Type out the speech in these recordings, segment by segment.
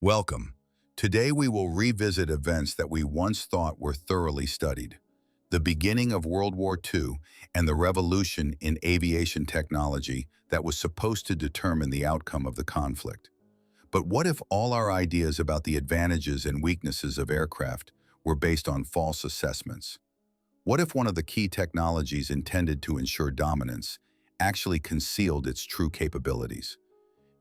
Welcome. Today we will revisit events that we once thought were thoroughly studied. The beginning of World War II and the revolution in aviation technology that was supposed to determine the outcome of the conflict. But what if all our ideas about the advantages and weaknesses of aircraft were based on false assessments? What if one of the key technologies intended to ensure dominance actually concealed its true capabilities?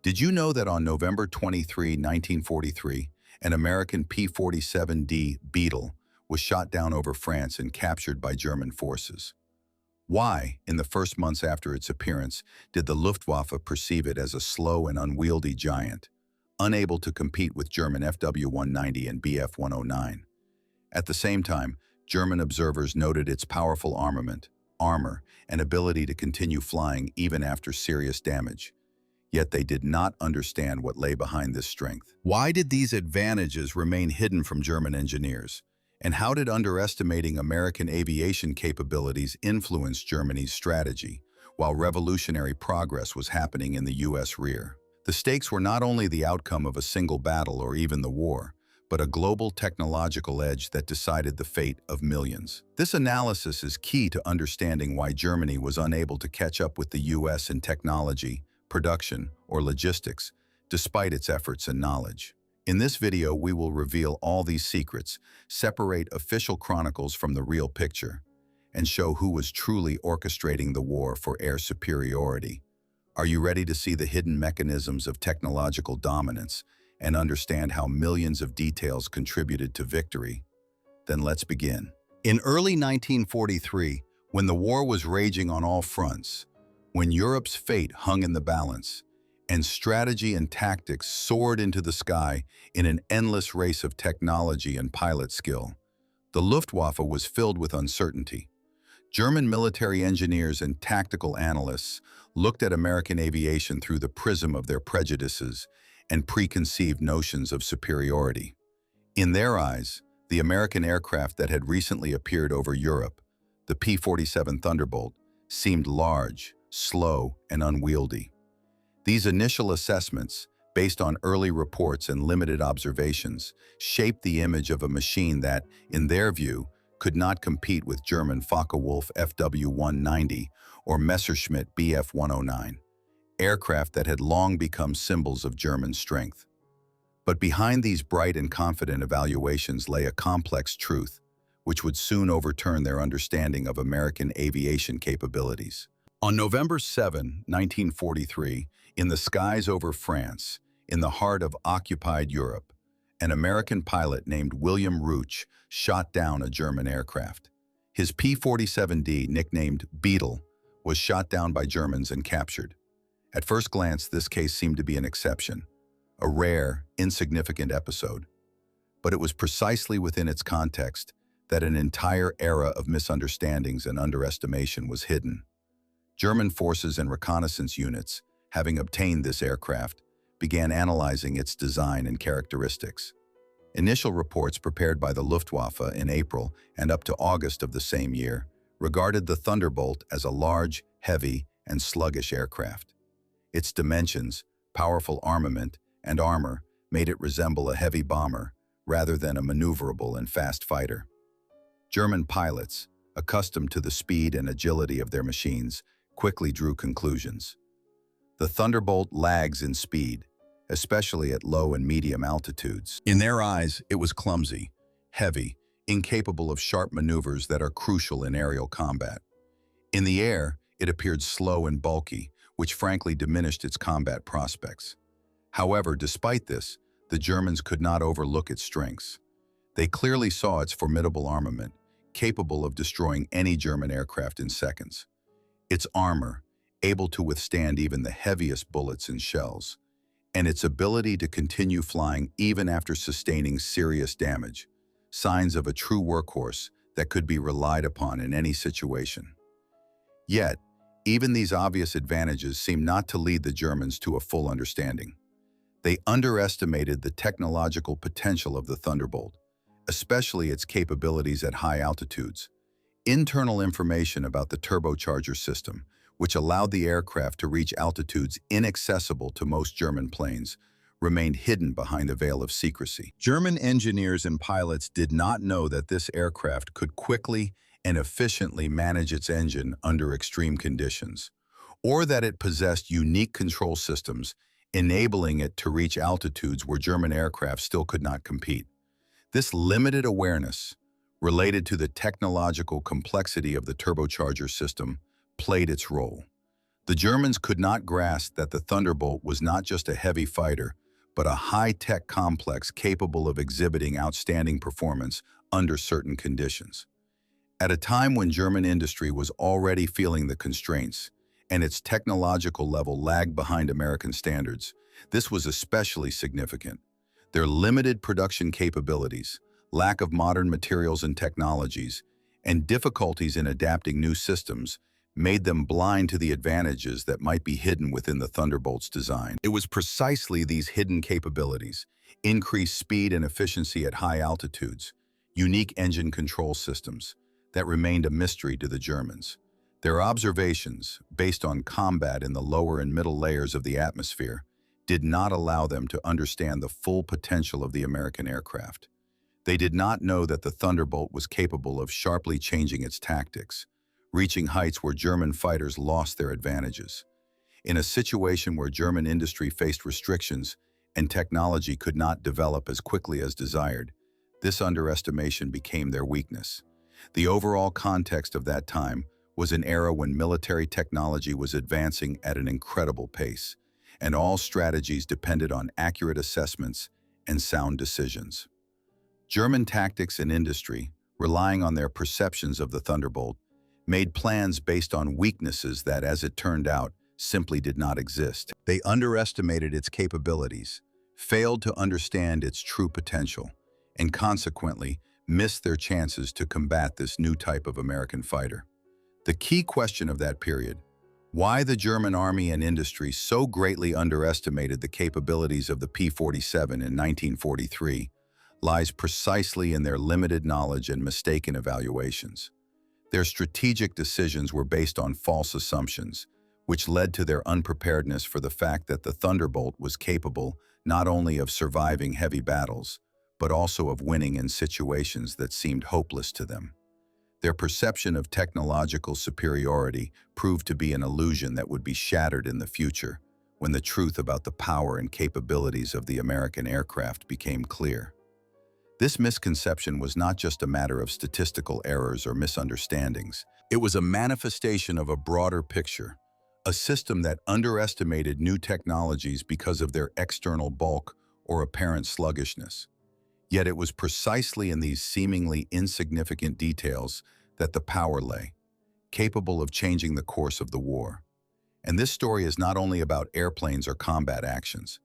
Did you know that on November 23, 1943, an American P-47D Beetle was shot down over France and captured by German forces? Why, in the first months after its appearance, did the Luftwaffe perceive it as a slow and unwieldy giant, unable to compete with German FW-190 and Bf-109? At the same time, German observers noted its powerful armament, armor, and ability to continue flying even after serious damage. Yet they did not understand what lay behind this strength. Why did these advantages remain hidden from German engineers? And how did underestimating American aviation capabilities influence Germany's strategy, while revolutionary progress was happening in the U.S. rear? The stakes were not only the outcome of a single battle or even the war, but a global technological edge that decided the fate of millions. This analysis is key to understanding why Germany was unable to catch up with the U.S. in technology, production, or logistics, despite its efforts and knowledge. In this video, we will reveal all these secrets, separate official chronicles from the real picture, and show who was truly orchestrating the war for air superiority. Are you ready to see the hidden mechanisms of technological dominance and understand how millions of details contributed to victory? Then let's begin. In early 1943, when the war was raging on all fronts, when Europe's fate hung in the balance, and strategy and tactics soared into the sky in an endless race of technology and pilot skill, the Luftwaffe was filled with uncertainty. German military engineers and tactical analysts looked at American aviation through the prism of their prejudices and preconceived notions of superiority. In their eyes, the American aircraft that had recently appeared over Europe, the P-47 Thunderbolt, seemed large, slow, and unwieldy. These initial assessments, based on early reports and limited observations, shaped the image of a machine that, in their view, could not compete with German Focke-Wulf FW-190 or Messerschmitt Bf-109, aircraft that had long become symbols of German strength. But behind these bright and confident evaluations lay a complex truth, which would soon overturn their understanding of American aviation capabilities. On November 7, 1943, in the skies over France, in the heart of occupied Europe, an American pilot named William Rooch shot down a German aircraft. His P-47D, nicknamed Beetle, was shot down by Germans and captured. At first glance, this case seemed to be an exception, a rare, insignificant episode. But it was precisely within its context that an entire era of misunderstandings and underestimation was hidden. German forces and reconnaissance units, having obtained this aircraft, began analyzing its design and characteristics. Initial reports prepared by the Luftwaffe in April and up to August of the same year regarded the Thunderbolt as a large, heavy, and sluggish aircraft. Its dimensions, powerful armament, and armor made it resemble a heavy bomber rather than a maneuverable and fast fighter. German pilots, accustomed to the speed and agility of their machines, quickly drew conclusions. The Thunderbolt lags in speed, especially at low and medium altitudes. In their eyes, it was clumsy, heavy, incapable of sharp maneuvers that are crucial in aerial combat. In the air, it appeared slow and bulky, which frankly diminished its combat prospects. However, despite this, the Germans could not overlook its strengths. They clearly saw its formidable armament, capable of destroying any German aircraft in seconds. Its armor, able to withstand even the heaviest bullets and shells, and its ability to continue flying even after sustaining serious damage, signs of a true workhorse that could be relied upon in any situation. Yet, even these obvious advantages seemed not to lead the Germans to a full understanding. They underestimated the technological potential of the Thunderbolt, especially its capabilities at high altitudes. Internal information about the turbocharger system, which allowed the aircraft to reach altitudes inaccessible to most German planes, remained hidden behind a veil of secrecy. German engineers and pilots did not know that this aircraft could quickly and efficiently manage its engine under extreme conditions, or that it possessed unique control systems, enabling it to reach altitudes where German aircraft still could not compete. This limited awareness, related to the technological complexity of the turbocharger system, played its role. The Germans could not grasp that the Thunderbolt was not just a heavy fighter, but a high-tech complex capable of exhibiting outstanding performance under certain conditions. At a time when German industry was already feeling the constraints, and its technological level lagged behind American standards, this was especially significant. Their limited production capabilities, lack of modern materials and technologies, and difficulties in adapting new systems made them blind to the advantages that might be hidden within the Thunderbolt's design. It was precisely these hidden capabilities, increased speed and efficiency at high altitudes, unique engine control systems, that remained a mystery to the Germans. Their observations, based on combat in the lower and middle layers of the atmosphere, did not allow them to understand the full potential of the American aircraft. They did not know that the Thunderbolt was capable of sharply changing its tactics, reaching heights where German fighters lost their advantages. In a situation where German industry faced restrictions and technology could not develop as quickly as desired, this underestimation became their weakness. The overall context of that time was an era when military technology was advancing at an incredible pace, and all strategies depended on accurate assessments and sound decisions. German tactics and industry, relying on their perceptions of the Thunderbolt, made plans based on weaknesses that, as it turned out, simply did not exist. They underestimated its capabilities, failed to understand its true potential, and consequently missed their chances to combat this new type of American fighter. The key question of that period, why the German army and industry so greatly underestimated the capabilities of the P-47 in 1943, lies precisely in their limited knowledge and mistaken evaluations. Their strategic decisions were based on false assumptions, which led to their unpreparedness for the fact that the Thunderbolt was capable not only of surviving heavy battles, but also of winning in situations that seemed hopeless to them. Their perception of technological superiority proved to be an illusion that would be shattered in the future, when the truth about the power and capabilities of the American aircraft became clear. This misconception was not just a matter of statistical errors or misunderstandings. It was a manifestation of a broader picture, a system that underestimated new technologies because of their external bulk or apparent sluggishness. Yet it was precisely in these seemingly insignificant details that the power lay, capable of changing the course of the war. And this story is not only about airplanes or combat actions.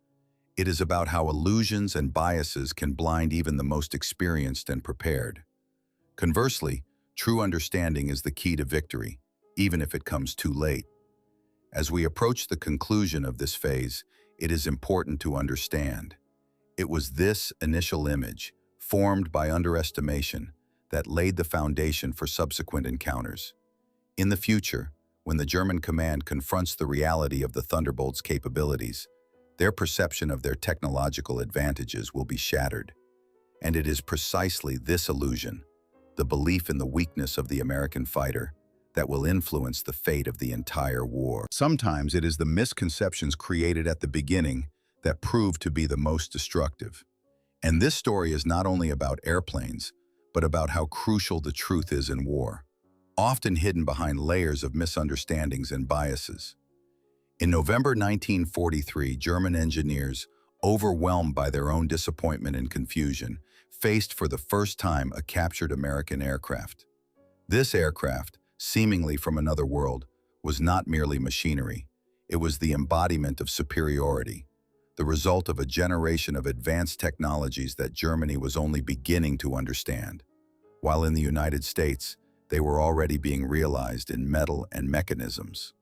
It is about how illusions and biases can blind even the most experienced and prepared. Conversely, true understanding is the key to victory, even if it comes too late. As we approach the conclusion of this phase, it is important to understand. It was this initial image, formed by underestimation, that laid the foundation for subsequent encounters. In the future, when the German command confronts the reality of the Thunderbolt's capabilities, their perception of their technological advantages will be shattered. And it is precisely this illusion, the belief in the weakness of the American fighter, that will influence the fate of the entire war. Sometimes it is the misconceptions created at the beginning that prove to be the most destructive. And this story is not only about airplanes, but about how crucial the truth is in war, often hidden behind layers of misunderstandings and biases. In November 1943, German engineers, overwhelmed by their own disappointment and confusion, faced for the first time a captured American aircraft. This aircraft, seemingly from another world, was not merely machinery. It was the embodiment of superiority, the result of a generation of advanced technologies that Germany was only beginning to understand, while in the United States, they were already being realized in metal and mechanisms.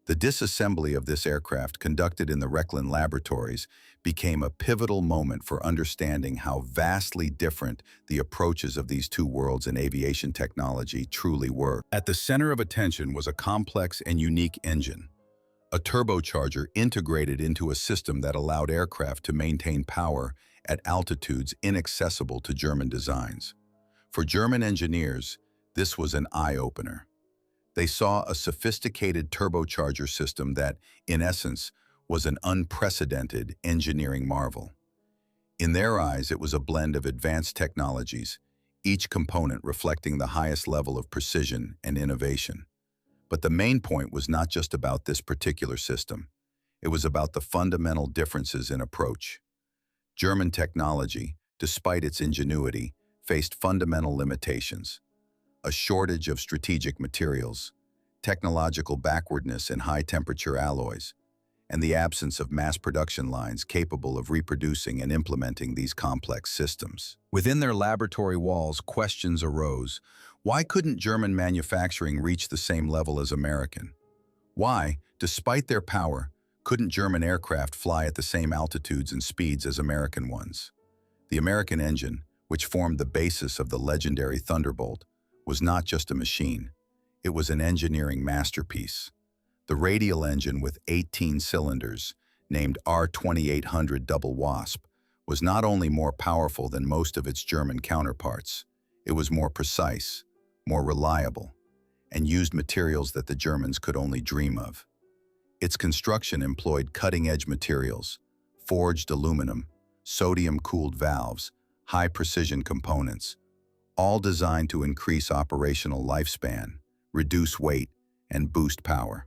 The disassembly of this aircraft, conducted in the Rechlin laboratories, became a pivotal moment for understanding how vastly different the approaches of these two worlds in aviation technology truly were. At the center of attention was a complex and unique engine, a turbocharger integrated into a system that allowed aircraft to maintain power at altitudes inaccessible to German designs. For German engineers, this was an eye-opener. They saw a sophisticated turbocharger system that, in essence, was an unprecedented engineering marvel. In their eyes, it was a blend of advanced technologies, each component reflecting the highest level of precision and innovation. But the main point was not just about this particular system. It was about the fundamental differences in approach. German technology, despite its ingenuity, faced fundamental limitations. A shortage of strategic materials, technological backwardness in high-temperature alloys, and the absence of mass production lines capable of reproducing and implementing these complex systems. Within their laboratory walls, questions arose. Why couldn't German manufacturing reach the same level as American? Why, despite their power, couldn't German aircraft fly at the same altitudes and speeds as American ones? The American engine, which formed the basis of the legendary Thunderbolt, was not just a machine. It was an engineering masterpiece. The radial engine with 18 cylinders, named R2800 Double Wasp, was not only more powerful than most of its German counterparts, it was more precise, more reliable, and used materials that the Germans could only dream of. Its construction employed cutting-edge materials, forged aluminum, sodium-cooled valves, high-precision components, all designed to increase operational lifespan, reduce weight, and boost power.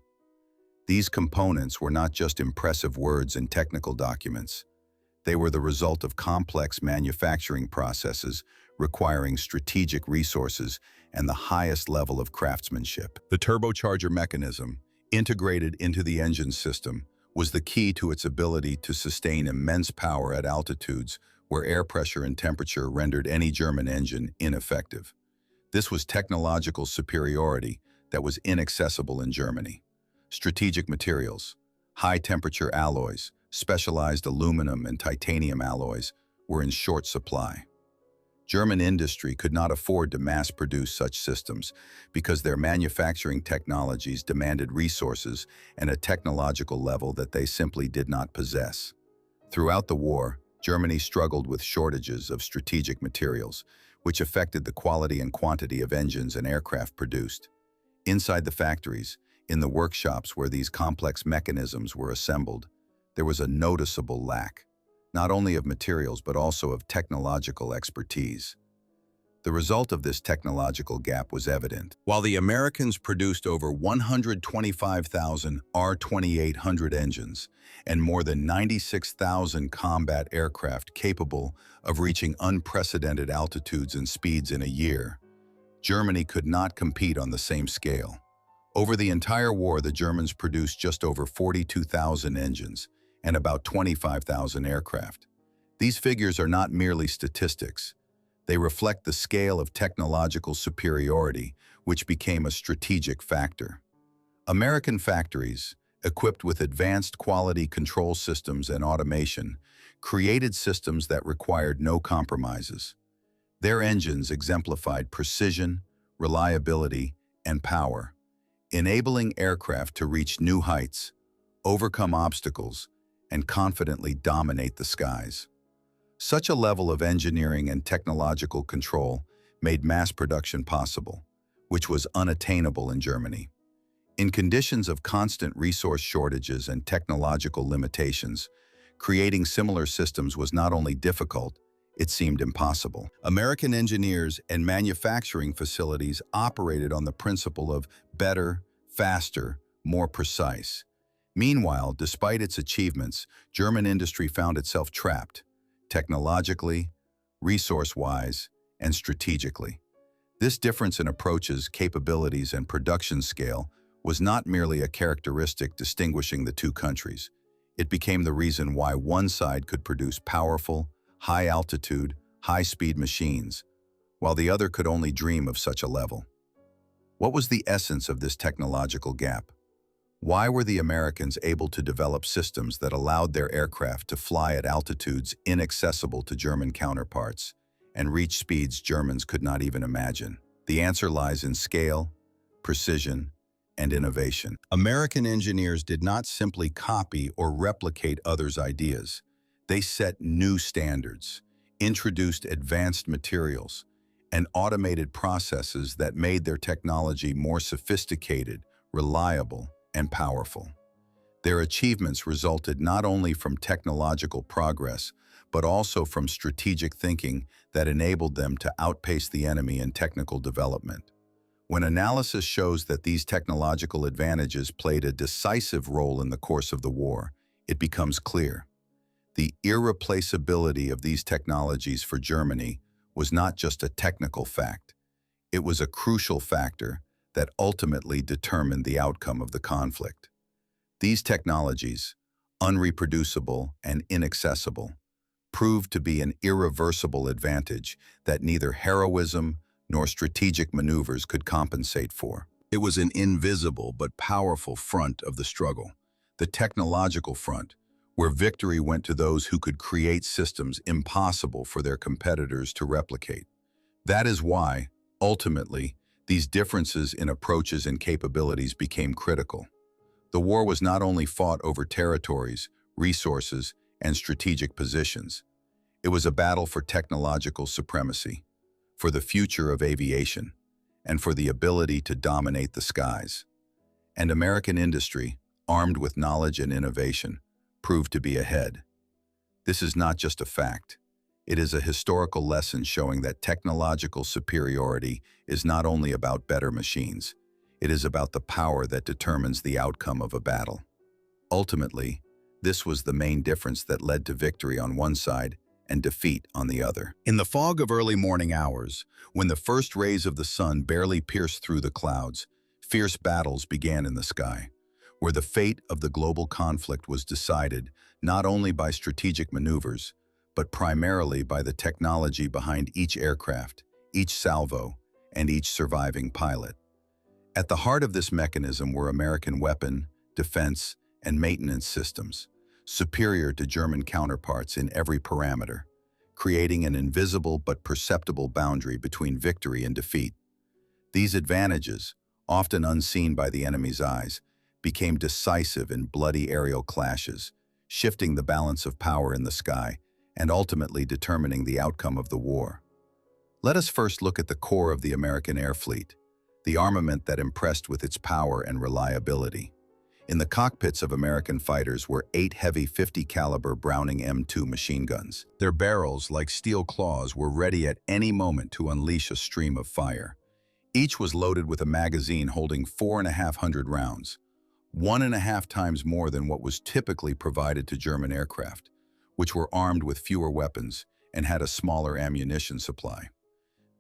These components were not just impressive words in technical documents. They were the result of complex manufacturing processes requiring strategic resources and the highest level of craftsmanship. The turbocharger mechanism, integrated into the engine system, was the key to its ability to sustain immense power at altitudes where air pressure and temperature rendered any German engine ineffective. This was technological superiority that was inaccessible in Germany. Strategic materials, high-temperature alloys, specialized aluminum and titanium alloys were in short supply. German industry could not afford to mass-produce such systems because their manufacturing technologies demanded resources and a technological level that they simply did not possess. Throughout the war, Germany struggled with shortages of strategic materials, which affected the quality and quantity of engines and aircraft produced. Inside the factories, in the workshops where these complex mechanisms were assembled, there was a noticeable lack, not only of materials but also of technological expertise. The result of this technological gap was evident. While the Americans produced over 125,000 R2800 engines and more than 96,000 combat aircraft capable of reaching unprecedented altitudes and speeds in a year, Germany could not compete on the same scale. Over the entire war, the Germans produced just over 42,000 engines and about 25,000 aircraft. These figures are not merely statistics. They reflect the scale of technological superiority, which became a strategic factor. American factories, equipped with advanced quality control systems and automation, created systems that required no compromises. Their engines exemplified precision, reliability, and power, enabling aircraft to reach new heights, overcome obstacles, and confidently dominate the skies. Such a level of engineering and technological control made mass production possible, which was unattainable in Germany. In conditions of constant resource shortages and technological limitations, creating similar systems was not only difficult, it seemed impossible. American engineers and manufacturing facilities operated on the principle of better, faster, more precise. Meanwhile, despite its achievements, German industry found itself trapped, technologically, resource-wise, and strategically. This difference in approaches, capabilities, and production scale was not merely a characteristic distinguishing the two countries. It became the reason why one side could produce powerful, high-altitude, high-speed machines, while the other could only dream of such a level. What was the essence of this technological gap? Why were the Americans able to develop systems that allowed their aircraft to fly at altitudes inaccessible to German counterparts and reach speeds Germans could not even imagine? The answer lies in scale, precision, and innovation. American engineers did not simply copy or replicate others' ideas. They set new standards, introduced advanced materials, and automated processes that made their technology more sophisticated, reliable, and powerful. Their achievements resulted not only from technological progress, but also from strategic thinking that enabled them to outpace the enemy in technical development. When analysis shows that these technological advantages played a decisive role in the course of the war, it becomes clear. The irreplaceability of these technologies for Germany was not just a technical fact. It was a crucial factor that ultimately determined the outcome of the conflict. These technologies, unreproducible and inaccessible, proved to be an irreversible advantage that neither heroism nor strategic maneuvers could compensate for. It was an invisible but powerful front of the struggle, the technological front, where victory went to those who could create systems impossible for their competitors to replicate. That is why, ultimately, these differences in approaches and capabilities became critical. The war was not only fought over territories, resources, and strategic positions. It was a battle for technological supremacy, for the future of aviation, and for the ability to dominate the skies. And American industry, armed with knowledge and innovation, proved to be ahead. This is not just a fact. It is a historical lesson showing that technological superiority is not only about better machines, it is about the power that determines the outcome of a battle. Ultimately, this was the main difference that led to victory on one side and defeat on the other. In the fog of early morning hours, when the first rays of the sun barely pierced through the clouds, fierce battles began in the sky, where the fate of the global conflict was decided not only by strategic maneuvers, but primarily by the technology behind each aircraft, each salvo, and each surviving pilot. At the heart of this mechanism were American weapon, defense, and maintenance systems, superior to German counterparts in every parameter, creating an invisible but perceptible boundary between victory and defeat. These advantages, often unseen by the enemy's eyes, became decisive in bloody aerial clashes, shifting the balance of power in the sky and ultimately determining the outcome of the war. Let us first look at the core of the American air fleet, the armament that impressed with its power and reliability. In the cockpits of American fighters were 8 heavy 50-caliber Browning M2 machine guns. Their barrels, like steel claws, were ready at any moment to unleash a stream of fire. Each was loaded with a magazine holding 4,500 rounds, 1.5 times more than what was typically provided to German aircraft, which were armed with fewer weapons and had a smaller ammunition supply.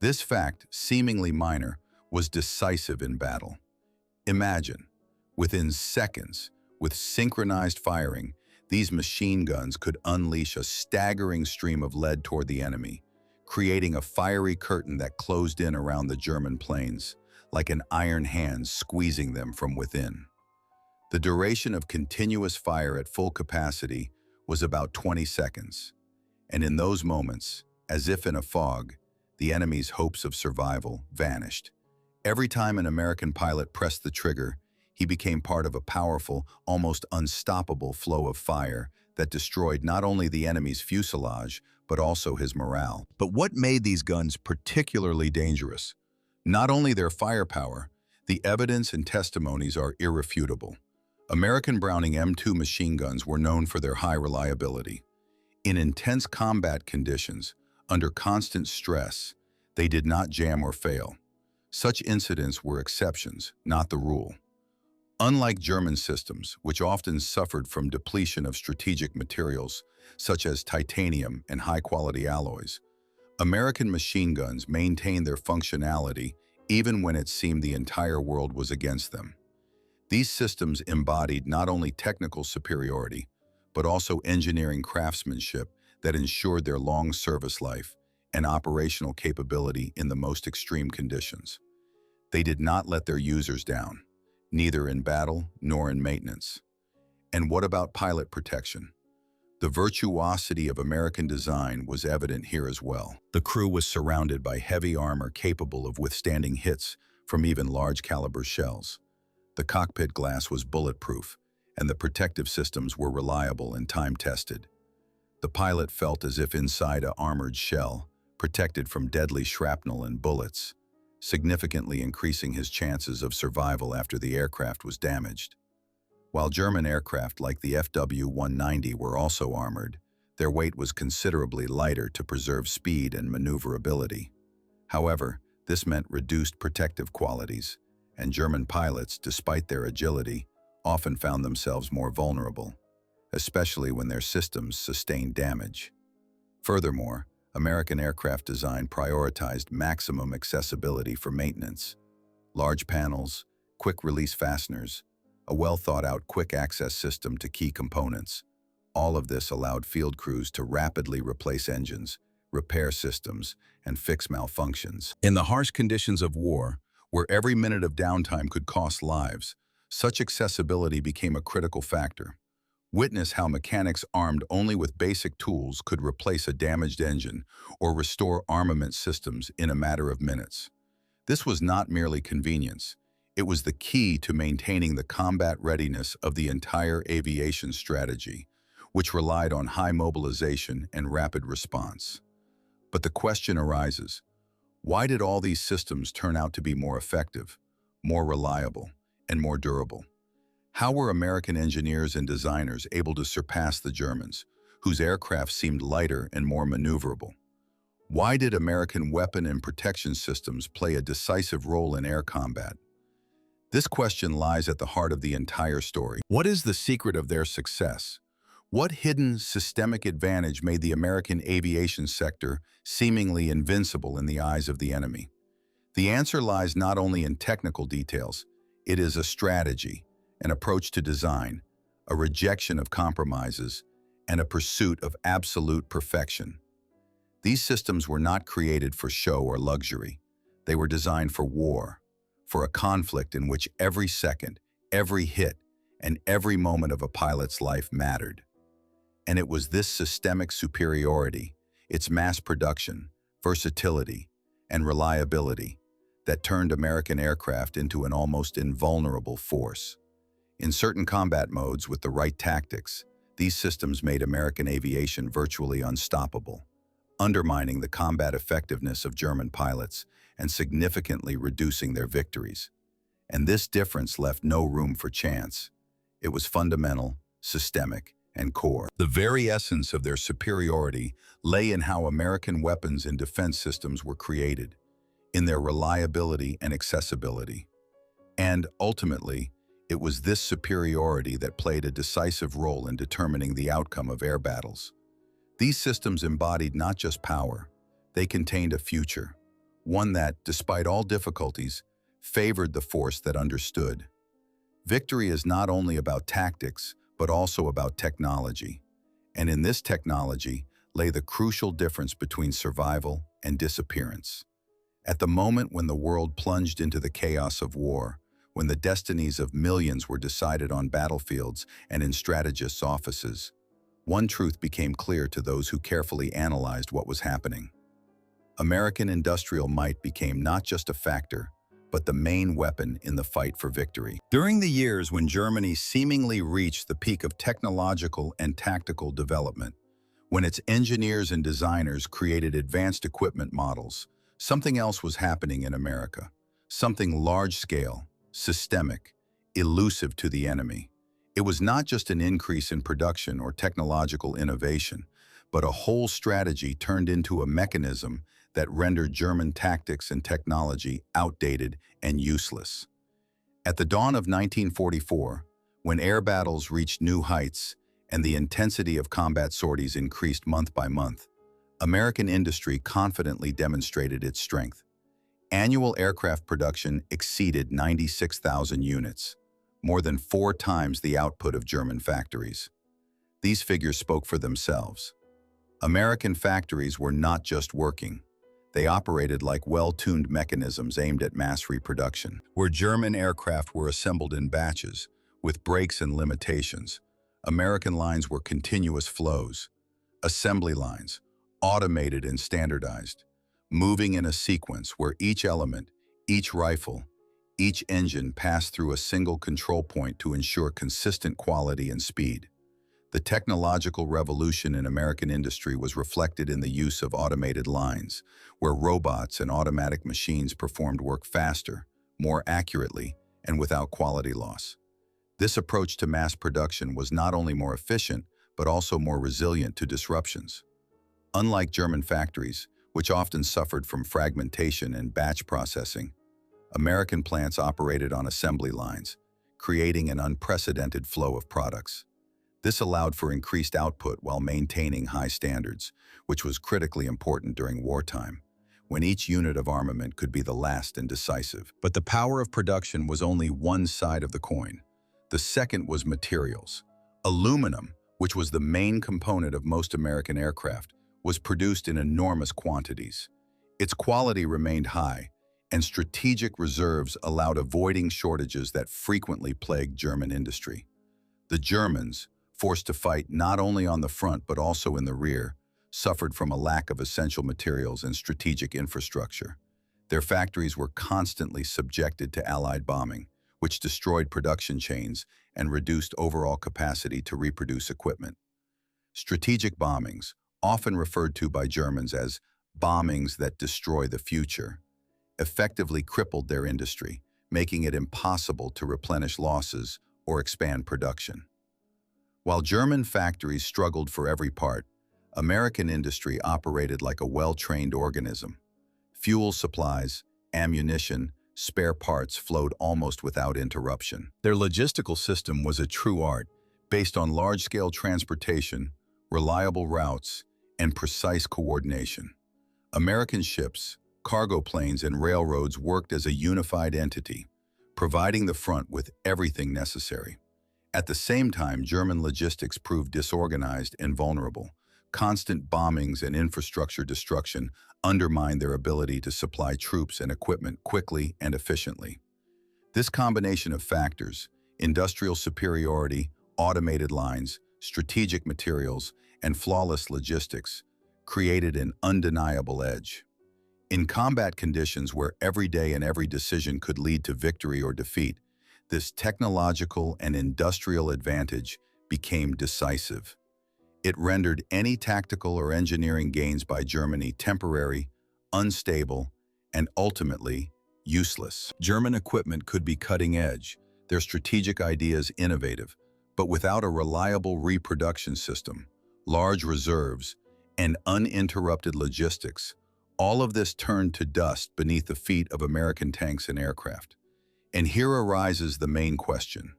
This fact, seemingly minor, was decisive in battle. Imagine, within seconds, with synchronized firing, these machine guns could unleash a staggering stream of lead toward the enemy, creating a fiery curtain that closed in around the German planes, like an iron hand squeezing them from within. The duration of continuous fire at full capacity was about 20 seconds, and in those moments, as if in a fog, the enemy's hopes of survival vanished. Every time an American pilot pressed the trigger, he became part of a powerful, almost unstoppable flow of fire that destroyed not only the enemy's fuselage, but also his morale. But what made these guns particularly dangerous? Not only their firepower, the evidence and testimonies are irrefutable. American Browning M2 machine guns were known for their high reliability. In intense combat conditions, under constant stress, they did not jam or fail. Such incidents were exceptions, not the rule. Unlike German systems, which often suffered from depletion of strategic materials, such as titanium and high-quality alloys, American machine guns maintained their functionality even when it seemed the entire world was against them. These systems embodied not only technical superiority, but also engineering craftsmanship that ensured their long service life and operational capability in the most extreme conditions. They did not let their users down, neither in battle nor in maintenance. And what about pilot protection? The virtuosity of American design was evident here as well. The crew was surrounded by heavy armor capable of withstanding hits from even large-caliber shells. The cockpit glass was bulletproof, and the protective systems were reliable and time-tested. The pilot felt as if inside an armored shell, protected from deadly shrapnel and bullets, significantly increasing his chances of survival after the aircraft was damaged. While German aircraft like the FW-190 were also armored, their weight was considerably lighter to preserve speed and maneuverability. However, this meant reduced protective qualities, and German pilots, despite their agility, often found themselves more vulnerable, especially when their systems sustained damage. Furthermore, American aircraft design prioritized maximum accessibility for maintenance. Large panels, quick-release fasteners, a well-thought-out quick-access system to key components. All of this allowed field crews to rapidly replace engines, repair systems, and fix malfunctions. In the harsh conditions of war, where every minute of downtime could cost lives, such accessibility became a critical factor. Witness how mechanics armed only with basic tools could replace a damaged engine or restore armament systems in a matter of minutes. This was not merely convenience. It was the key to maintaining the combat readiness of the entire aviation strategy, which relied on high mobilization and rapid response. But the question arises, why did all these systems turn out to be more effective, more reliable, and more durable? How were American engineers and designers able to surpass the Germans, whose aircraft seemed lighter and more maneuverable? Why did American weapon and protection systems play a decisive role in air combat? This question lies at the heart of the entire story. What is the secret of their success? What hidden systemic advantage made the American aviation sector seemingly invincible in the eyes of the enemy? The answer lies not only in technical details, it is a strategy, an approach to design, a rejection of compromises, and a pursuit of absolute perfection. These systems were not created for show or luxury. They were designed for war, for a conflict in which every second, every hit, and every moment of a pilot's life mattered. And it was this systemic superiority, its mass production, versatility, and reliability that turned American aircraft into an almost invulnerable force. In certain combat modes with the right tactics, these systems made American aviation virtually unstoppable, undermining the combat effectiveness of German pilots and significantly reducing their victories. And this difference left no room for chance. It was fundamental, systemic, and core. The very essence of their superiority lay in how American weapons and defense systems were created, in their reliability and accessibility. And ultimately, it was this superiority that played a decisive role in determining the outcome of air battles. These systems embodied not just power, they contained a future, one that, despite all difficulties, favored the force that understood. Victory is not only about tactics, but also about technology. And in this technology lay the crucial difference between survival and disappearance. At the moment when the world plunged into the chaos of war, when the destinies of millions were decided on battlefields and in strategists' offices, one truth became clear to those who carefully analyzed what was happening. American industrial might became not just a factor, but the main weapon in the fight for victory. During the years when Germany seemingly reached the peak of technological and tactical development, when its engineers and designers created advanced equipment models, something else was happening in America, something large-scale, systemic, elusive to the enemy. It was not just an increase in production or technological innovation, but a whole strategy turned into a mechanism that rendered German tactics and technology outdated and useless. At the dawn of 1944, when air battles reached new heights and the intensity of combat sorties increased month by month, American industry confidently demonstrated its strength. Annual aircraft production exceeded 96,000 units, more than 4 times the output of German factories. These figures spoke for themselves. American factories were not just working. They operated like well-tuned mechanisms aimed at mass reproduction. Where German aircraft were assembled in batches, with breaks and limitations, American lines were continuous flows, assembly lines, automated and standardized, moving in a sequence where each element, each rifle, Each engine passed through a single control point to ensure consistent quality and speed. The technological revolution in American industry was reflected in the use of automated lines, where robots and automatic machines performed work faster, more accurately, and without quality loss. This approach to mass production was not only more efficient, but also more resilient to disruptions. Unlike German factories, which often suffered from fragmentation and batch processing, American plants operated on assembly lines, creating an unprecedented flow of products. This allowed for increased output while maintaining high standards, which was critically important during wartime, when each unit of armament could be the last and decisive. But the power of production was only one side of the coin. The second was materials. Aluminum, which was the main component of most American aircraft, was produced in enormous quantities. Its quality remained high, and strategic reserves allowed avoiding shortages that frequently plagued German industry. The Germans, forced to fight not only on the front but also in the rear, suffered from a lack of essential materials and strategic infrastructure. Their factories were constantly subjected to Allied bombing, which destroyed production chains and reduced overall capacity to reproduce equipment. Strategic bombings, often referred to by Germans as bombings that destroy the future, effectively crippled their industry, making it impossible to replenish losses or expand production. While German factories struggled for every part, American industry operated like a well-trained organism. Fuel supplies, ammunition, spare parts flowed almost without interruption. Their logistical system was a true art, based on large-scale transportation, reliable routes, and precise coordination. American ships, cargo planes, and railroads worked as a unified entity, providing the front with everything necessary. At the same time, German logistics proved disorganized and vulnerable. Constant bombings and infrastructure destruction undermined their ability to supply troops and equipment quickly and efficiently. This combination of factors, industrial superiority, automated lines, strategic materials, and flawless logistics, created an undeniable edge. In combat conditions where every day and every decision could lead to victory or defeat, this technological and industrial advantage became decisive. It rendered any tactical or engineering gains by Germany temporary, unstable, and ultimately useless. German equipment could be cutting-edge, their strategic ideas innovative, but without a reliable reproduction system, large reserves, and uninterrupted logistics, all of this turned to dust beneath the feet of American tanks and aircraft. And here arises the main question.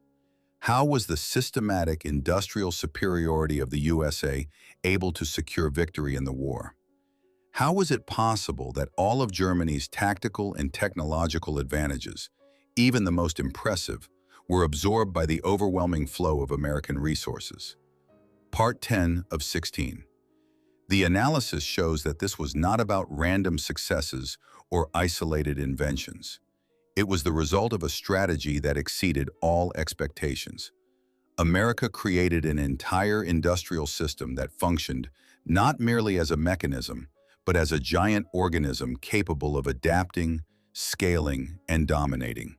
How was the systematic industrial superiority of the USA able to secure victory in the war? How was it possible that all of Germany's tactical and technological advantages, even the most impressive, were absorbed by the overwhelming flow of American resources? Part 10 of 16. The analysis shows that this was not about random successes or isolated inventions. It was the result of a strategy that exceeded all expectations. America created an entire industrial system that functioned not merely as a mechanism, but as a giant organism capable of adapting, scaling, and dominating.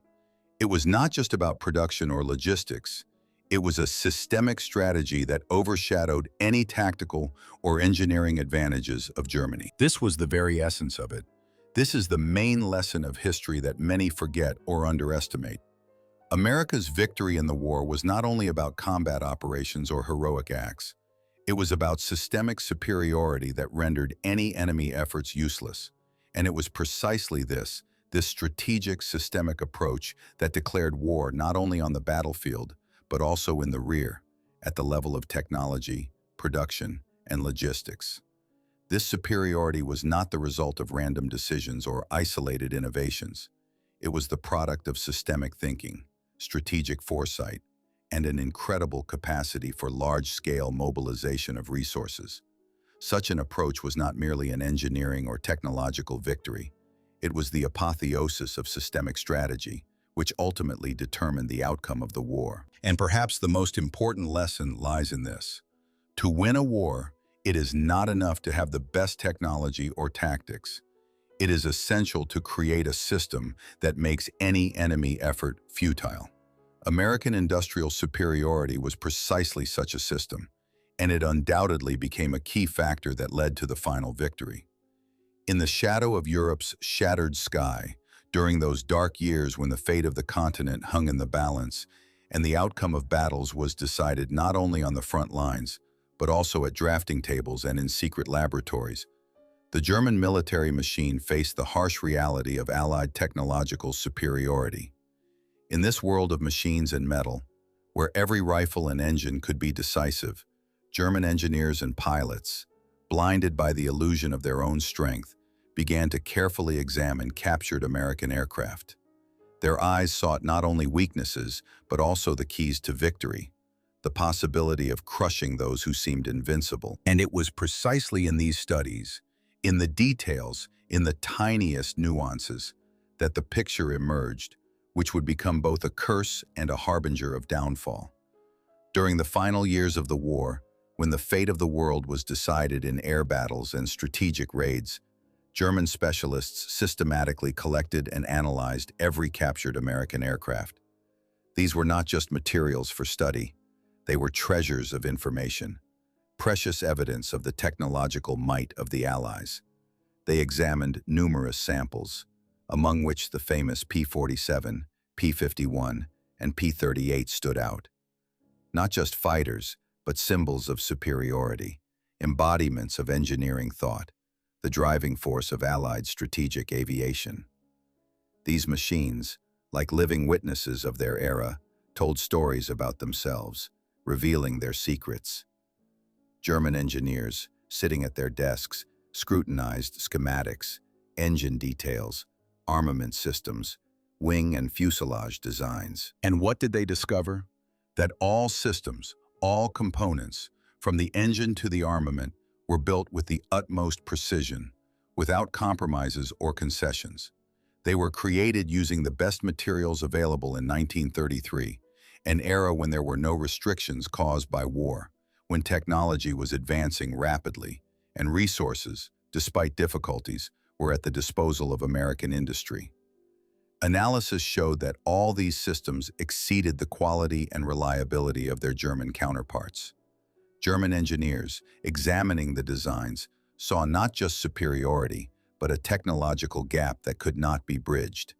It was not just about production or logistics. It was a systemic strategy that overshadowed any tactical or engineering advantages of Germany. This was the very essence of it. This is the main lesson of history that many forget or underestimate. America's victory in the war was not only about combat operations or heroic acts. It was about systemic superiority that rendered any enemy efforts useless. And it was precisely this strategic systemic approach that declared war not only on the battlefield, but also in the rear, at the level of technology, production, and logistics. This superiority was not the result of random decisions or isolated innovations. It was the product of systemic thinking, strategic foresight, and an incredible capacity for large-scale mobilization of resources. Such an approach was not merely an engineering or technological victory. It was the apotheosis of systemic strategy, which ultimately determined the outcome of the war. And perhaps the most important lesson lies in this. To win a war, it is not enough to have the best technology or tactics. It is essential to create a system that makes any enemy effort futile. American industrial superiority was precisely such a system, and it undoubtedly became a key factor that led to the final victory. In the shadow of Europe's shattered sky, during those dark years when the fate of the continent hung in the balance, and the outcome of battles was decided not only on the front lines, but also at drafting tables and in secret laboratories, the German military machine faced the harsh reality of Allied technological superiority. In this world of machines and metal, where every rifle and engine could be decisive, German engineers and pilots, blinded by the illusion of their own strength, began to carefully examine captured American aircraft. Their eyes sought not only weaknesses, but also the keys to victory, the possibility of crushing those who seemed invincible. And it was precisely in these studies, in the details, in the tiniest nuances, that the picture emerged, which would become both a curse and a harbinger of downfall. During the final years of the war, when the fate of the world was decided in air battles and strategic raids, German specialists systematically collected and analyzed every captured American aircraft. These were not just materials for study, they were treasures of information, precious evidence of the technological might of the Allies. They examined numerous samples, among which the famous P-47, P-51, and P-38 stood out. Not just fighters, but symbols of superiority, embodiments of engineering thought, the driving force of Allied strategic aviation. These machines, like living witnesses of their era, told stories about themselves, revealing their secrets. German engineers, sitting at their desks, scrutinized schematics, engine details, armament systems, wing and fuselage designs. And what did they discover? That all systems, all components, from the engine to the armament, were built with the utmost precision, without compromises or concessions. They were created using the best materials available in 1933, an era when there were no restrictions caused by war, when technology was advancing rapidly, and resources, despite difficulties, were at the disposal of American industry. Analysis showed that all these systems exceeded the quality and reliability of their German counterparts. German engineers, examining the designs, saw not just superiority, but a technological gap that could not be bridged.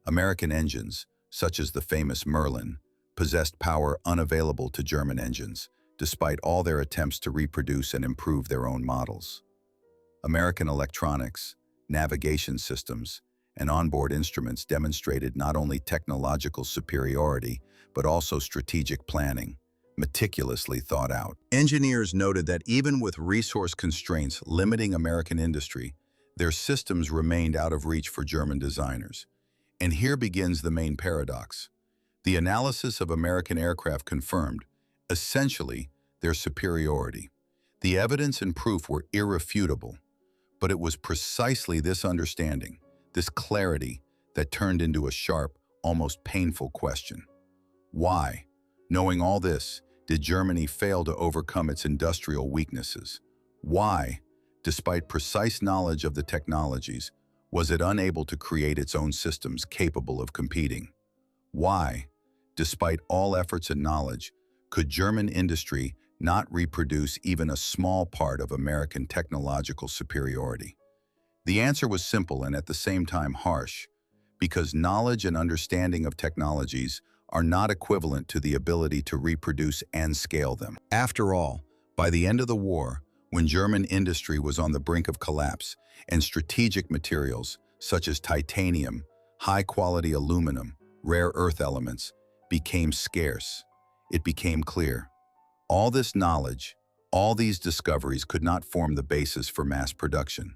American engines, such as the famous Merlin, possessed power unavailable to German engines, despite all their attempts to reproduce and improve their own models. American electronics, navigation systems, and onboard instruments demonstrated not only technological superiority, but also strategic planning, meticulously thought out. Engineers noted that even with resource constraints limiting American industry, their systems remained out of reach for German designers. And here begins the main paradox. The analysis of American aircraft confirmed, essentially, their superiority. The evidence and proof were irrefutable, but it was precisely this understanding, this clarity, that turned into a sharp, almost painful question. Why, knowing all this, did Germany fail to overcome its industrial weaknesses? Why, despite precise knowledge of the technologies, was it unable to create its own systems capable of competing? Why, despite all efforts and knowledge, could German industry not reproduce even a small part of American technological superiority? The answer was simple and at the same time harsh, because knowledge and understanding of technologies are not equivalent to the ability to reproduce and scale them. After all, by the end of the war, when German industry was on the brink of collapse and strategic materials such as titanium, high-quality aluminum, rare earth elements became scarce, it became clear. All this knowledge, all these discoveries could not form the basis for mass production.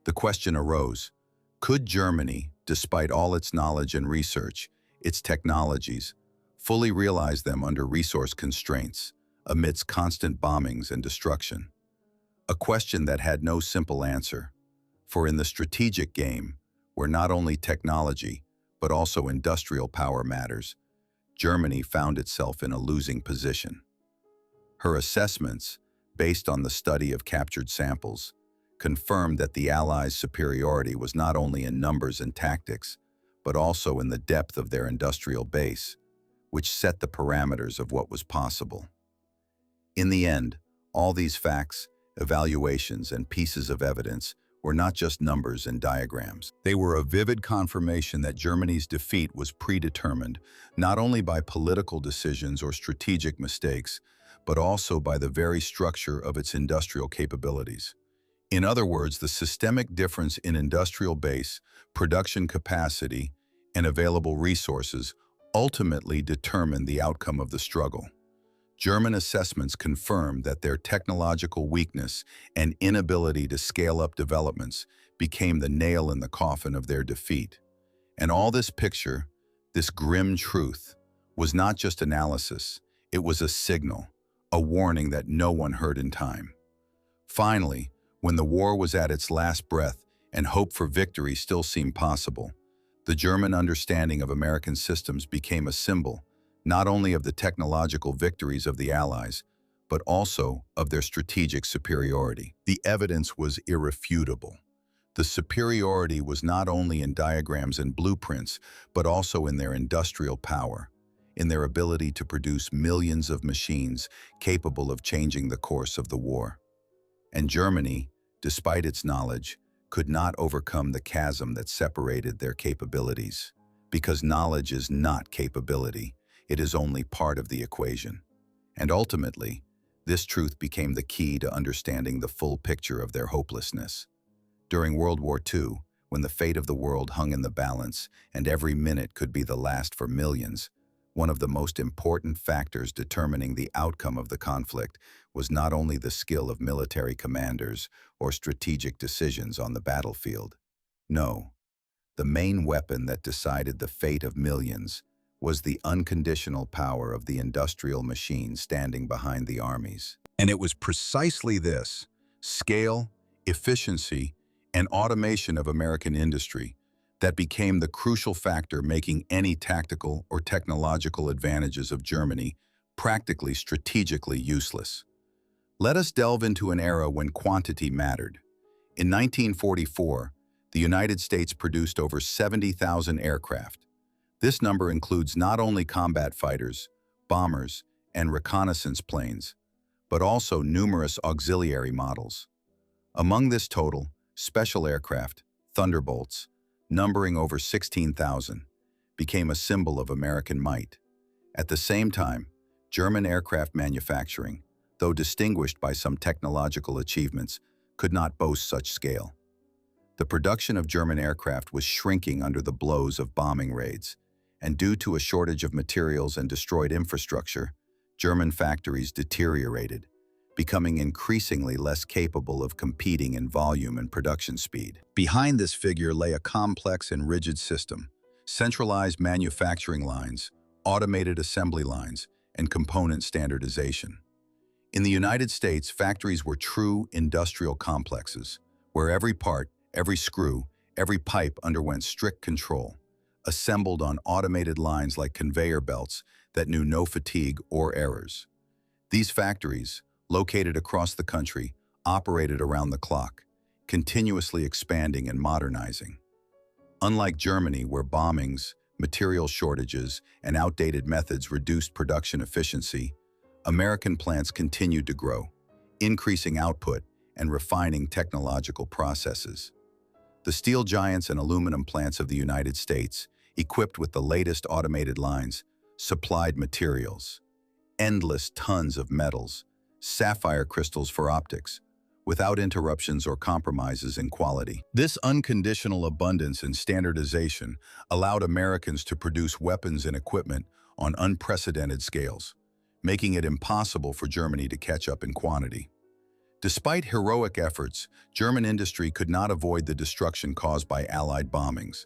The question arose, could Germany, despite all its knowledge and research, its technologies, fully realize them under resource constraints, amidst constant bombings and destruction? A question that had no simple answer, for in the strategic game, where not only technology, but also industrial power matters, Germany found itself in a losing position. Her assessments, based on the study of captured samples, confirmed that the Allies' superiority was not only in numbers and tactics, but also in the depth of their industrial base, which set the parameters of what was possible. In the end, all these facts, evaluations, and pieces of evidence were not just numbers and diagrams. They were a vivid confirmation that Germany's defeat was predetermined, not only by political decisions or strategic mistakes, but also by the very structure of its industrial capabilities. In other words, the systemic difference in industrial base, production capacity, and available resources ultimately determined the outcome of the struggle. German assessments confirmed that their technological weakness and inability to scale up developments became the nail in the coffin of their defeat. And all this picture, this grim truth, was not just analysis, it was a signal, a warning that no one heard in time. Finally, when the war was at its last breath and hope for victory still seemed possible, the German understanding of American systems became a symbol not only of the technological victories of the Allies, but also of their strategic superiority. The evidence was irrefutable. The superiority was not only in diagrams and blueprints, but also in their industrial power, in their ability to produce millions of machines capable of changing the course of the war. And Germany, despite its knowledge, could not overcome the chasm that separated their capabilities. Because knowledge is not capability, it is only part of the equation. And ultimately, this truth became the key to understanding the full picture of their hopelessness. During World War II, when the fate of the world hung in the balance and every minute could be the last for millions, one of the most important factors determining the outcome of the conflict was not only the skill of military commanders or strategic decisions on the battlefield. No, the main weapon that decided the fate of millions was the unconditional power of the industrial machine standing behind the armies. And it was precisely this, scale, efficiency, and automation of American industry, that became the crucial factor making any tactical or technological advantages of Germany practically strategically useless. Let us delve into an era when quantity mattered. In 1944, the United States produced over 70,000 aircraft. This number includes not only combat fighters, bombers, and reconnaissance planes, but also numerous auxiliary models. Among this total, special aircraft, Thunderbolts, numbering over 16,000, became a symbol of American might. At the same time, German aircraft manufacturing, though distinguished by some technological achievements, could not boast such scale. The production of German aircraft was shrinking under the blows of bombing raids, and due to a shortage of materials and destroyed infrastructure, German factories deteriorated, becoming increasingly less capable of competing in volume and production speed. Behind this figure lay a complex and rigid system, centralized manufacturing lines, automated assembly lines, and component standardization. In the United States, factories were true industrial complexes, where every part, every screw, every pipe underwent strict control, assembled on automated lines like conveyor belts that knew no fatigue or errors. These factories, located across the country, operated around the clock, continuously expanding and modernizing. Unlike Germany, where bombings, material shortages, and outdated methods reduced production efficiency, American plants continued to grow, increasing output and refining technological processes. The steel giants and aluminum plants of the United States, equipped with the latest automated lines, supplied materials, endless tons of metals, sapphire crystals for optics, without interruptions or compromises in quality. This unconditional abundance and standardization allowed Americans to produce weapons and equipment on unprecedented scales, making it impossible for Germany to catch up in quantity. Despite heroic efforts, German industry could not avoid the destruction caused by Allied bombings.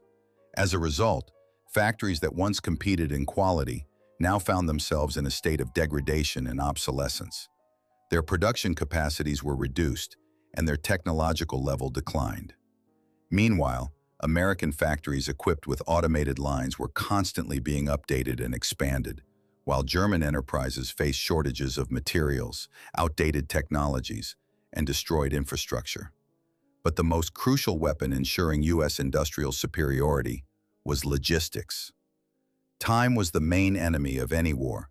As a result, factories that once competed in quality now found themselves in a state of degradation and obsolescence. Their production capacities were reduced, and their technological level declined. Meanwhile, American factories equipped with automated lines were constantly being updated and expanded, while German enterprises faced shortages of materials, outdated technologies, and destroyed infrastructure. But the most crucial weapon ensuring U.S. industrial superiority was logistics. Time was the main enemy of any war.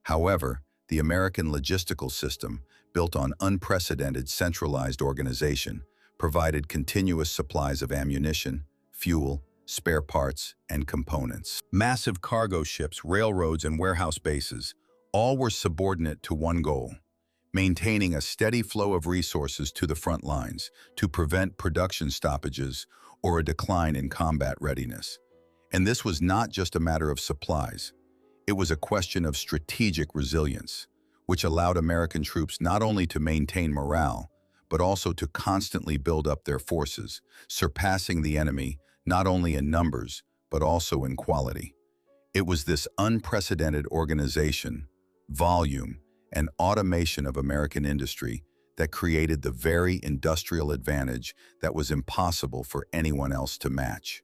However, the American logistical system, built on unprecedented centralized organization, provided continuous supplies of ammunition, fuel, spare parts, and components. Massive cargo ships, railroads, and warehouse bases, all were subordinate to one goal: maintaining a steady flow of resources to the front lines to prevent production stoppages or a decline in combat readiness. And this was not just a matter of supplies. It was a question of strategic resilience, which allowed American troops not only to maintain morale, but also to constantly build up their forces, surpassing the enemy not only in numbers, but also in quality. It was this unprecedented organization, volume, and automation of American industry that created the very industrial advantage that was impossible for anyone else to match.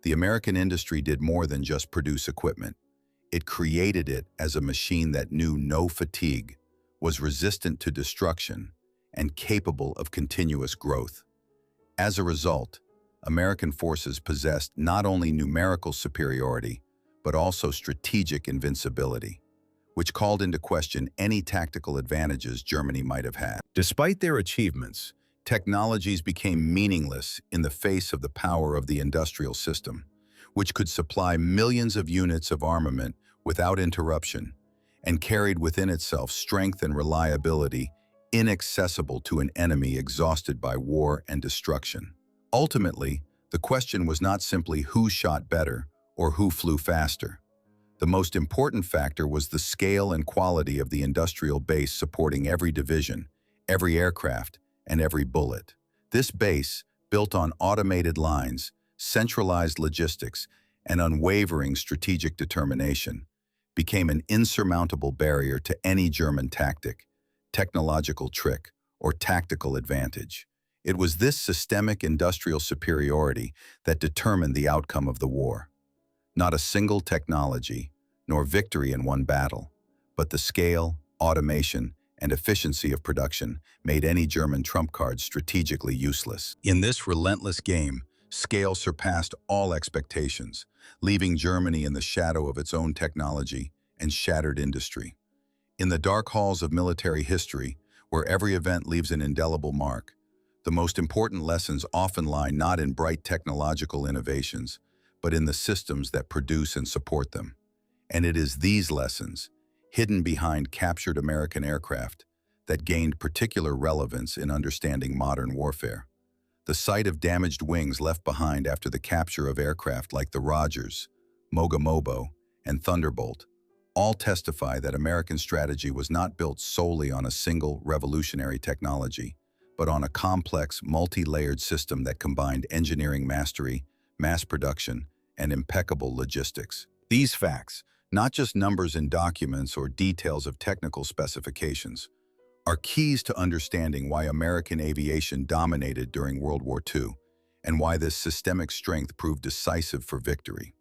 The American industry did more than just produce equipment. It created it as a machine that knew no fatigue, was resistant to destruction, and capable of continuous growth. As a result, American forces possessed not only numerical superiority, but also strategic invincibility, which called into question any tactical advantages Germany might have had. Despite their achievements, technologies became meaningless in the face of the power of the industrial system, which could supply millions of units of armament without interruption and carried within itself strength and reliability inaccessible to an enemy exhausted by war and destruction. Ultimately, the question was not simply who shot better or who flew faster. The most important factor was the scale and quality of the industrial base supporting every division, every aircraft, and every bullet. This base, built on automated lines, centralized logistics, and unwavering strategic determination, became an insurmountable barrier to any German tactic, technological trick, or tactical advantage. It was this systemic industrial superiority that determined the outcome of the war. Not a single technology, nor victory in one battle, but the scale, automation, and efficiency of production made any German trump card strategically useless. In this relentless game, scale surpassed all expectations, leaving Germany in the shadow of its own technology and shattered industry. In the dark halls of military history, where every event leaves an indelible mark, the most important lessons often lie not in bright technological innovations, but in the systems that produce and support them. And it is these lessons, hidden behind captured American aircraft, that gained particular relevance in understanding modern warfare. The sight of damaged wings left behind after the capture of aircraft like the Rogers, Mogo, and Thunderbolt all testify that American strategy was not built solely on a single revolutionary technology, but on a complex, multi-layered system that combined engineering mastery, mass production, and impeccable logistics. These facts, not just numbers in documents or details of technical specifications, are keys to understanding why American aviation dominated during World War II and why this systemic strength proved decisive for victory.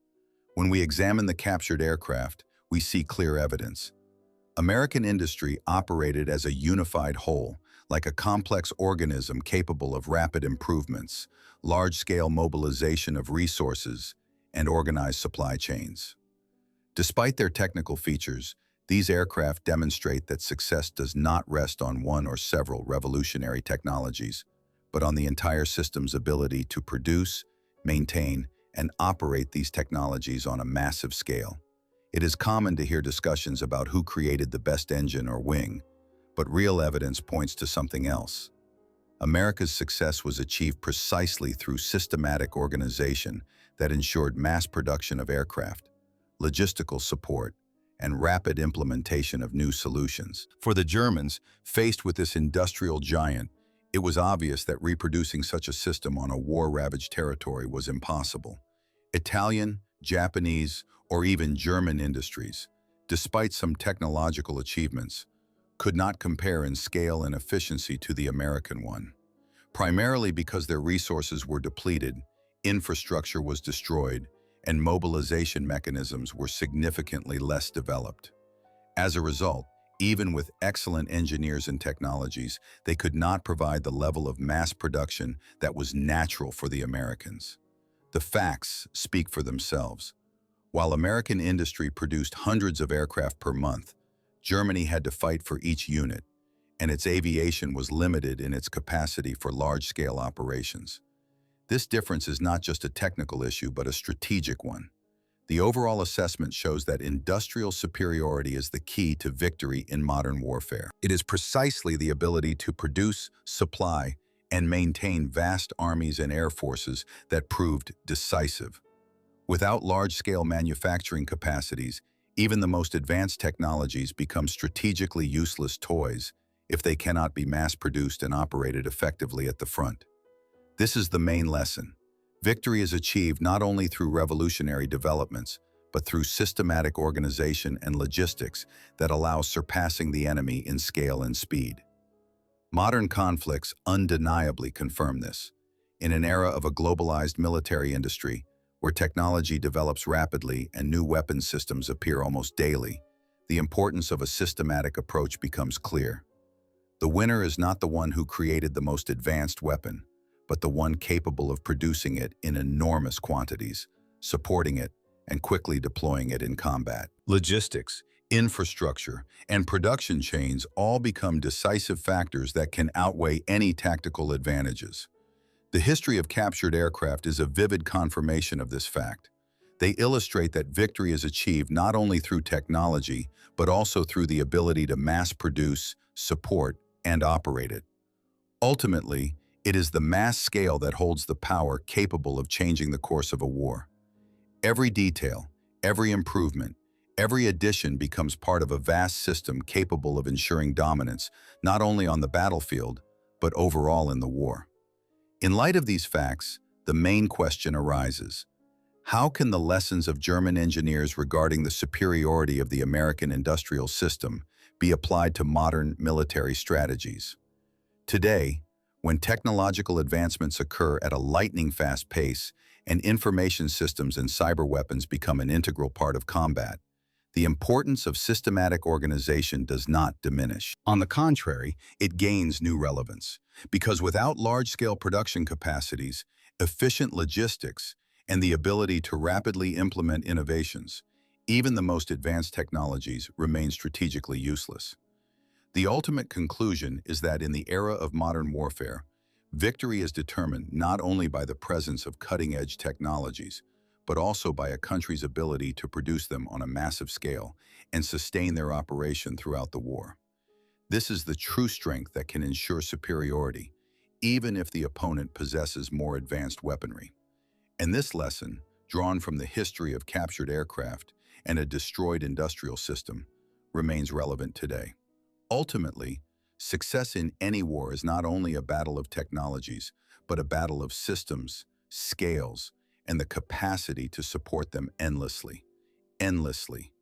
When we examine the captured aircraft, we see clear evidence. American industry operated as a unified whole, like a complex organism capable of rapid improvements, large-scale mobilization of resources, and organized supply chains. Despite their technical features, these aircraft demonstrate that success does not rest on one or several revolutionary technologies, but on the entire system's ability to produce, maintain, and operate these technologies on a massive scale. It is common to hear discussions about who created the best engine or wing, but real evidence points to something else. America's success was achieved precisely through systematic organization that ensured mass production of aircraft, logistical support, and rapid implementation of new solutions. For the Germans, faced with this industrial giant, it was obvious that reproducing such a system on a war-ravaged territory was impossible. Italian, Japanese, or even German industries, despite some technological achievements, could not compare in scale and efficiency to the American one. Primarily because their resources were depleted, infrastructure was destroyed, and mobilization mechanisms were significantly less developed. As a result, Even with excellent engineers and technologies, they could not provide the level of mass production that was natural for the Americans. The facts speak for themselves. While American industry produced hundreds of aircraft per month, Germany had to fight for each unit, and its aviation was limited in its capacity for large-scale operations. This difference is not just a technical issue, but a strategic one. The overall assessment shows that industrial superiority is the key to victory in modern warfare. It is precisely the ability to produce, supply, and maintain vast armies and air forces that proved decisive. Without large-scale manufacturing capacities, even the most advanced technologies become strategically useless toys if they cannot be mass-produced and operated effectively at the front. This is the main lesson. Victory is achieved not only through revolutionary developments, but through systematic organization and logistics that allow surpassing the enemy in scale and speed. Modern conflicts undeniably confirm this. In an era of a globalized military industry, where technology develops rapidly and new weapon systems appear almost daily, the importance of a systematic approach becomes clear. The winner is not the one who created the most advanced weapon, but the one capable of producing it in enormous quantities, supporting it, and quickly deploying it in combat. Logistics, infrastructure, and production chains all become decisive factors that can outweigh any tactical advantages. The history of captured aircraft is a vivid confirmation of this fact. They illustrate that victory is achieved not only through technology, but also through the ability to mass produce, support, and operate it. Ultimately, it is the mass scale that holds the power capable of changing the course of a war. Every detail, every improvement, every addition becomes part of a vast system capable of ensuring dominance, not only on the battlefield, but overall in the war. In light of these facts, the main question arises: how can the lessons of German engineers regarding the superiority of the American industrial system be applied to modern military strategies? Today, when technological advancements occur at a lightning-fast pace and information systems and cyber weapons become an integral part of combat, the importance of systematic organization does not diminish. On the contrary, it gains new relevance, because without large-scale production capacities, efficient logistics, and the ability to rapidly implement innovations, even the most advanced technologies remain strategically useless. The ultimate conclusion is that in the era of modern warfare, victory is determined not only by the presence of cutting-edge technologies, but also by a country's ability to produce them on a massive scale and sustain their operation throughout the war. This is the true strength that can ensure superiority, even if the opponent possesses more advanced weaponry. And this lesson, drawn from the history of captured aircraft and a destroyed industrial system, remains relevant today. Ultimately, success in any war is not only a battle of technologies, but a battle of systems, scales, and the capacity to support them endlessly. Endlessly.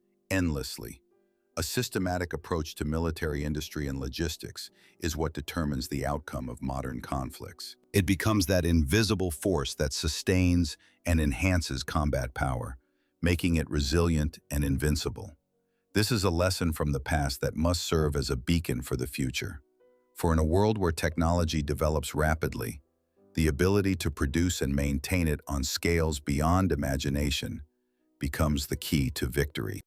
A systematic approach to military industry and logistics is what determines the outcome of modern conflicts. It becomes that invisible force that sustains and enhances combat power, making it resilient and invincible. This is a lesson from the past that must serve as a beacon for the future. For in a world where technology develops rapidly, the ability to produce and maintain it on scales beyond imagination becomes the key to victory.